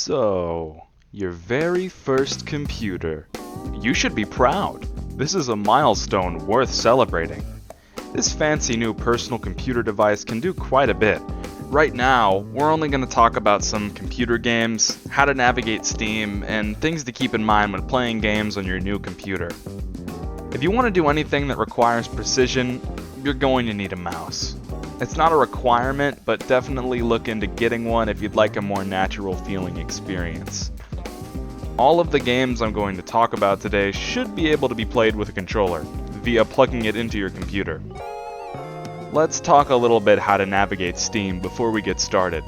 So, your very first computer. You should be proud. This is a milestone worth celebrating. This fancy new personal computer device can do quite a bit. Right now, we're only going to talk about some computer games, how to navigate Steam, and things to keep in mind when playing games on your new computer. If you want to do anything that requires precision, you're going to need a mouse. It's not a requirement, but definitely look into getting one if you'd like a more natural feeling experience. All of the games I'm going to talk about today should be able to be played with a controller, via plugging it into your computer. Let's talk a little bit how to navigate Steam before we get started.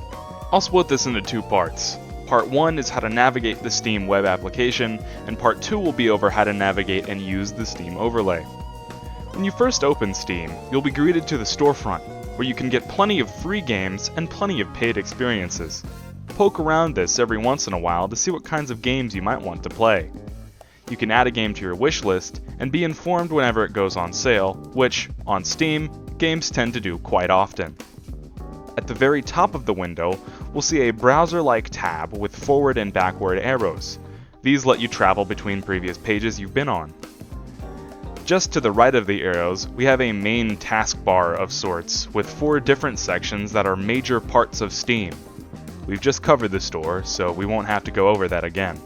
I'll split this into two parts. Part 1 is how to navigate the Steam web application, and Part 2 will be over how to navigate and use the Steam overlay. When you first open Steam, you'll be greeted to the storefront, where you can get plenty of free games and plenty of paid experiences. Poke around this every once in a while to see what kinds of games you might want to play. You can add a game to your wish list and be informed whenever it goes on sale, which, on Steam, games tend to do quite often. At the very top of the window, we'll see a browser-like tab with forward and backward arrows. These let you travel between previous pages you've been on. Just to the right of the arrows, we have a main taskbar of sorts, with 4 different sections that are major parts of Steam. We've just covered the store, so we won't have to go over that again.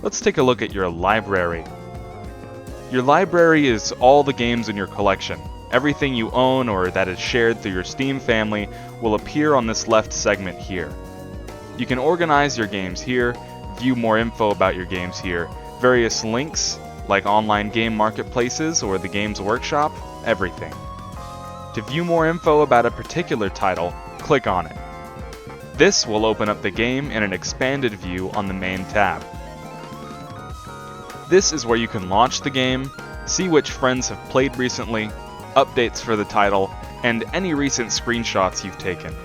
Let's take a look at your library. Your library is all the games in your collection. Everything you own or that is shared through your Steam family will appear on this left segment here. You can organize your games here, view more info about your games here, various links, like online game marketplaces or the Games Workshop, everything. To view more info about a particular title, click on it. This will open up the game in an expanded view on the main tab. This is where you can launch the game, see which friends have played recently, updates for the title, and any recent screenshots you've taken.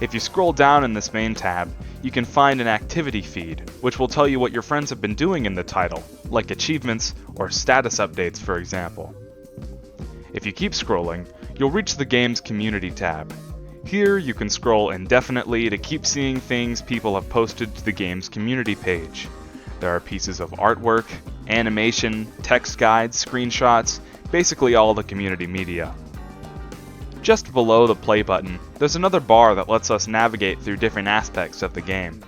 If you scroll down in this main tab, you can find an activity feed, which will tell you what your friends have been doing in the title, like achievements or status updates, for example. If you keep scrolling, you'll reach the game's community tab. Here you can scroll indefinitely to keep seeing things people have posted to the game's community page. There are pieces of artwork, animation, text guides, screenshots, basically all the community media. Just below the play button, there's another bar that lets us navigate through different aspects of the game.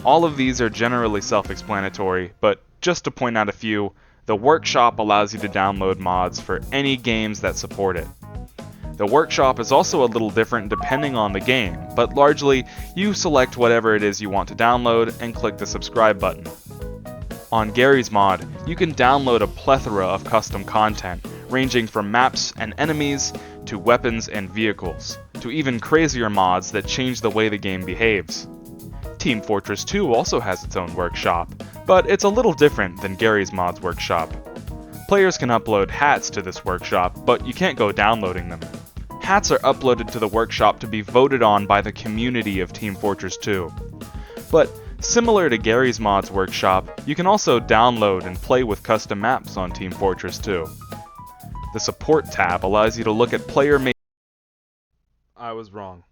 All of these are generally self-explanatory, but just to point out a few, the Workshop allows you to download mods for any games that support it. The Workshop is also a little different depending on the game, but largely, you select whatever it is you want to download and click the subscribe button. On Garry's mod, you can download a plethora of custom content, ranging from maps and enemies, to weapons and vehicles, to even crazier mods that change the way the game behaves. Team Fortress 2 also has its own workshop, but it's a little different than Garry's mod's workshop. Players can upload hats to this workshop, but you can't go downloading them. Hats are uploaded to the workshop to be voted on by the community of Team Fortress 2. But similar to Garry's mod's workshop, you can also download and play with custom maps on Team Fortress 2. The Support tab allows you to look at player-made... I was wrong.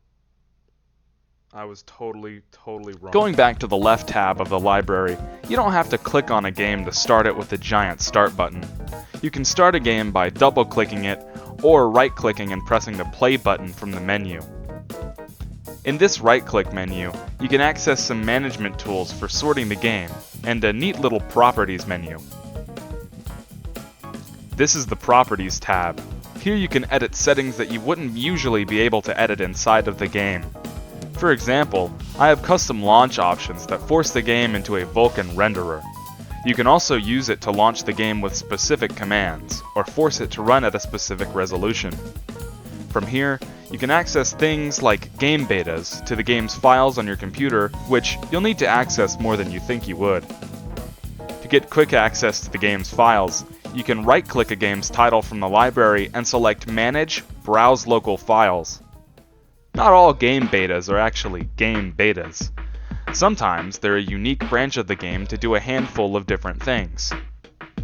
I was totally wrong. Going back to the left tab of the library, you don't have to click on a game to start it with the giant start button. You can start a game by double-clicking it, or right-clicking and pressing the play button from the menu. In this right-click menu, you can access some management tools for sorting the game, and a neat little properties menu. This is the Properties tab. Here you can edit settings that you wouldn't usually be able to edit inside of the game. For example, I have custom launch options that force the game into a Vulkan renderer. You can also use it to launch the game with specific commands, or force it to run at a specific resolution. From here, you can access things like game betas to the game's files on your computer, which you'll need to access more than you think you would. To get quick access to the game's files, you can right-click a game's title from the library and select Manage, Browse Local Files. Not all game betas are actually game betas. Sometimes they're a unique branch of the game to do a handful of different things.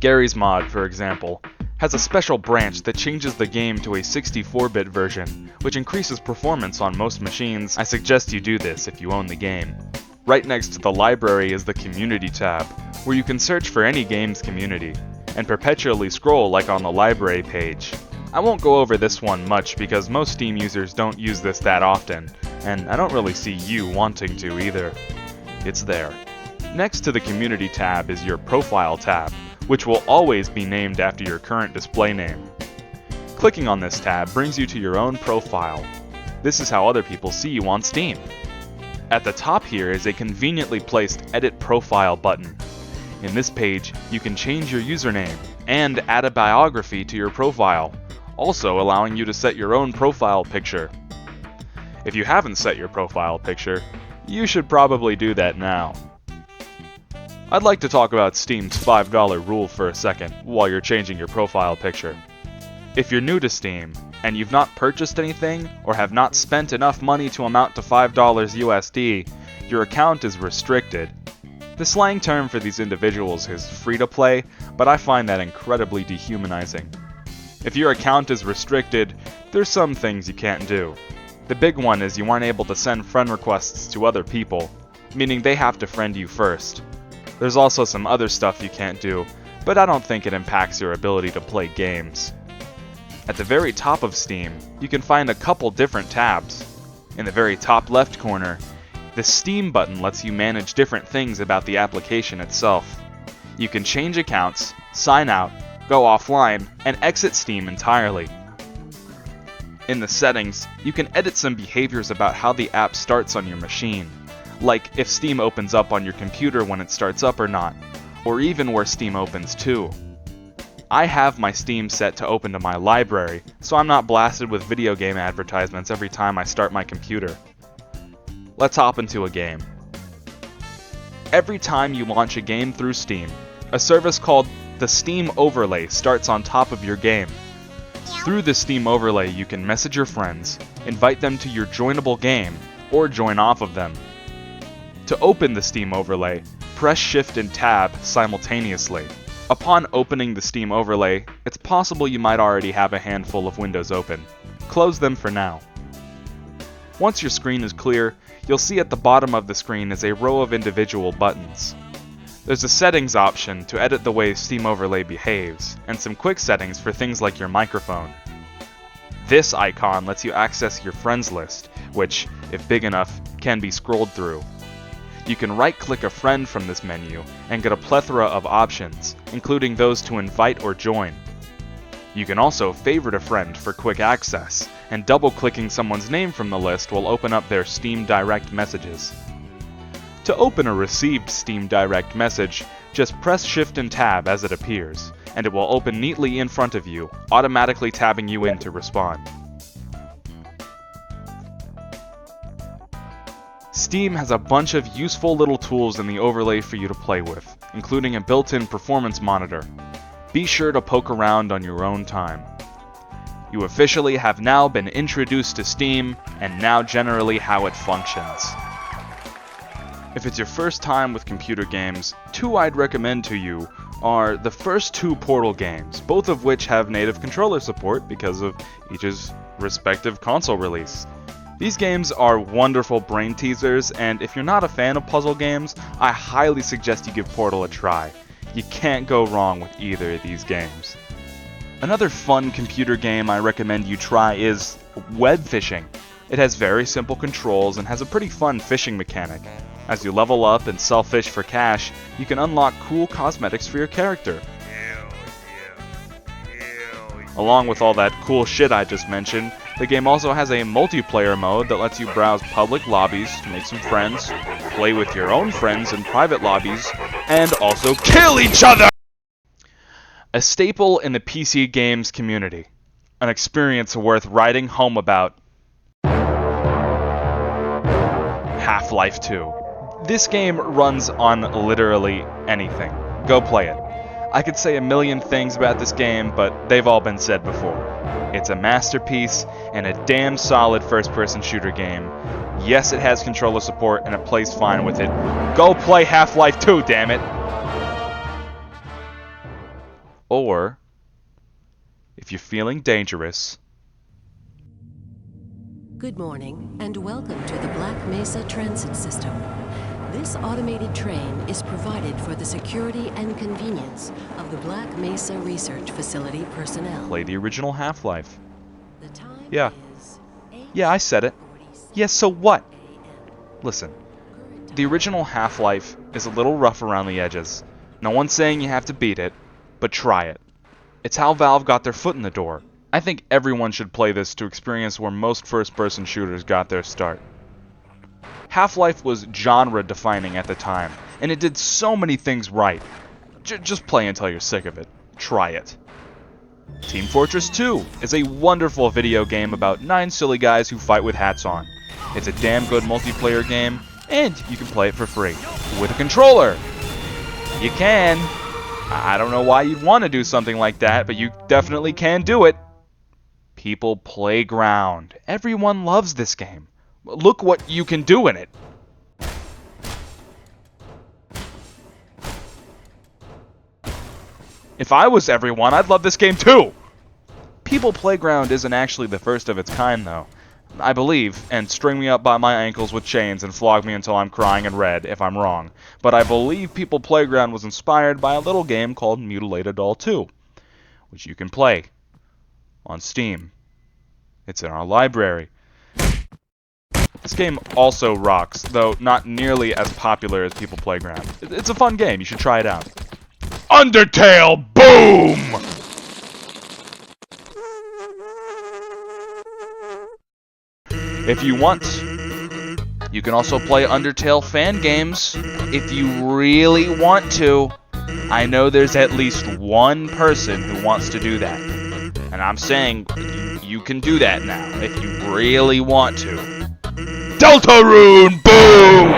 Garry's mod, for example, has a special branch that changes the game to a 64-bit version, which increases performance on most machines. I suggest you do this if you own the game. Right next to the library is the Community tab, where you can search for any game's community, and perpetually scroll like on the library page. I won't go over this one much because most Steam users don't use this that often, and I don't really see you wanting to either. It's there. Next to the Community tab is your Profile tab, which will always be named after your current display name. Clicking on this tab brings you to your own profile. This is how other people see you on Steam. At the top here is a conveniently placed Edit Profile button. In this page, you can change your username and add a biography to your profile, also allowing you to set your own profile picture. If you haven't set your profile picture, you should probably do that now. I'd like to talk about Steam's $5 rule for a second while you're changing your profile picture. If you're new to Steam, and you've not purchased anything or have not spent enough money to amount to $5 USD, your account is restricted. The slang term for these individuals is free-to-play, but I find that incredibly dehumanizing. If your account is restricted, there's some things you can't do. The big one is you aren't able to send friend requests to other people, meaning they have to friend you first. There's also some other stuff you can't do, but I don't think it impacts your ability to play games. At the very top of Steam, you can find a couple different tabs. In the very top left corner, the Steam button lets you manage different things about the application itself. You can change accounts, sign out, go offline, and exit Steam entirely. In the settings, you can edit some behaviors about how the app starts on your machine, like if Steam opens up on your computer when it starts up or not, or even where Steam opens to. I have my Steam set to open to my library, so I'm not blasted with video game advertisements every time I start my computer. Let's hop into a game. Every time you launch a game through Steam, a service called the Steam Overlay starts on top of your game. Through the Steam Overlay, you can message your friends, invite them to your joinable game, or join off of them. To open the Steam Overlay, press Shift and Tab simultaneously. Upon opening the Steam Overlay, it's possible you might already have a handful of windows open. Close them for now. Once your screen is clear, you'll see at the bottom of the screen is a row of individual buttons. There's a settings option to edit the way Steam Overlay behaves, and some quick settings for things like your microphone. This icon lets you access your friends list, which, if big enough, can be scrolled through. You can right-click a friend from this menu and get a plethora of options, including those to invite or join. You can also favorite a friend for quick access, and double-clicking someone's name from the list will open up their Steam Direct messages. To open a received Steam Direct message, just press Shift and Tab as it appears, and it will open neatly in front of you, automatically tabbing you in to respond. Steam has a bunch of useful little tools in the overlay for you to play with, including a built-in performance monitor. Be sure to poke around on your own time. You officially have now been introduced to Steam, and now generally how it functions. If it's your first time with computer games, two I'd recommend to you are the first two Portal games, both of which have native controller support because of each's respective console release. These games are wonderful brain teasers, and if you're not a fan of puzzle games, I highly suggest you give Portal a try. You can't go wrong with either of these games. Another fun computer game I recommend you try is web fishing. It has very simple controls and has a pretty fun fishing mechanic. As you level up and sell fish for cash, you can unlock cool cosmetics for your character. Along with all that cool shit I just mentioned, the game also has a multiplayer mode that lets you browse public lobbies to make some friends, play with your own friends in private lobbies, and also kill each other! A staple in the PC games community. An experience worth writing home about. Half-Life 2. This game runs on literally anything. Go play it. I could say a million things about this game, but they've all been said before. It's a masterpiece and a damn solid first-person shooter game. Yes, it has controller support and it plays fine with it. Go play Half-Life 2, damn it! Or, if you're feeling dangerous... Good morning, and welcome to the Black Mesa Transit System. This automated train is provided for the security and convenience of the Black Mesa Research Facility personnel. Play the original Half-Life. The time Yeah. is Yeah, I said it. 8:47 Yeah, so what? a.m. Listen, Current the time original Half-Life is a little rough around the edges. No one's saying you have to beat it, but try it. It's how Valve got their foot in the door. I think everyone should play this to experience where most first-person shooters got their start. Half-Life was genre-defining at the time, and it did so many things right. Just play until you're sick of it. Try it. Team Fortress 2 is a wonderful video game about 9 silly guys who fight with hats on. It's a damn good multiplayer game, and you can play it for free. With a controller! You can. I don't know why you'd want to do something like that, but you definitely can do it. People Playground. Everyone loves this game. Look what you can do in it. If I was everyone, I'd love this game too. People Playground isn't actually the first of its kind, though. I believe, and string me up by my ankles with chains and flog me until I'm crying and red if I'm wrong, but I believe People Playground was inspired by a little game called Mutilated Doll 2, which you can play on Steam. It's in our library. This game also rocks, though not nearly as popular as People Playground. It's a fun game, you should try it out. Undertale, boom! If you want, you can also play Undertale fan games if you really want to. I know there's at least one person who wants to do that. And I'm saying you can do that now if you really want to. Deltarune, boom!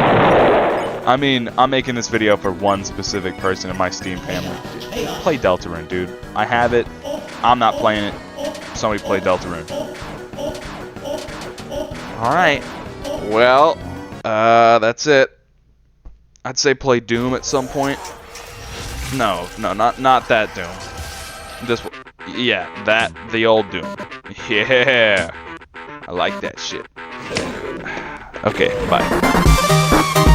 I mean, I'm making this video for one specific person in my Steam family. Play Deltarune, dude. I have it. I'm not playing it. Somebody play Deltarune. Alright. Well, that's it. I'd say play Doom at some point. No, not that Doom. This one. Yeah, the old Doom. Yeah. I like that shit. Okay, bye.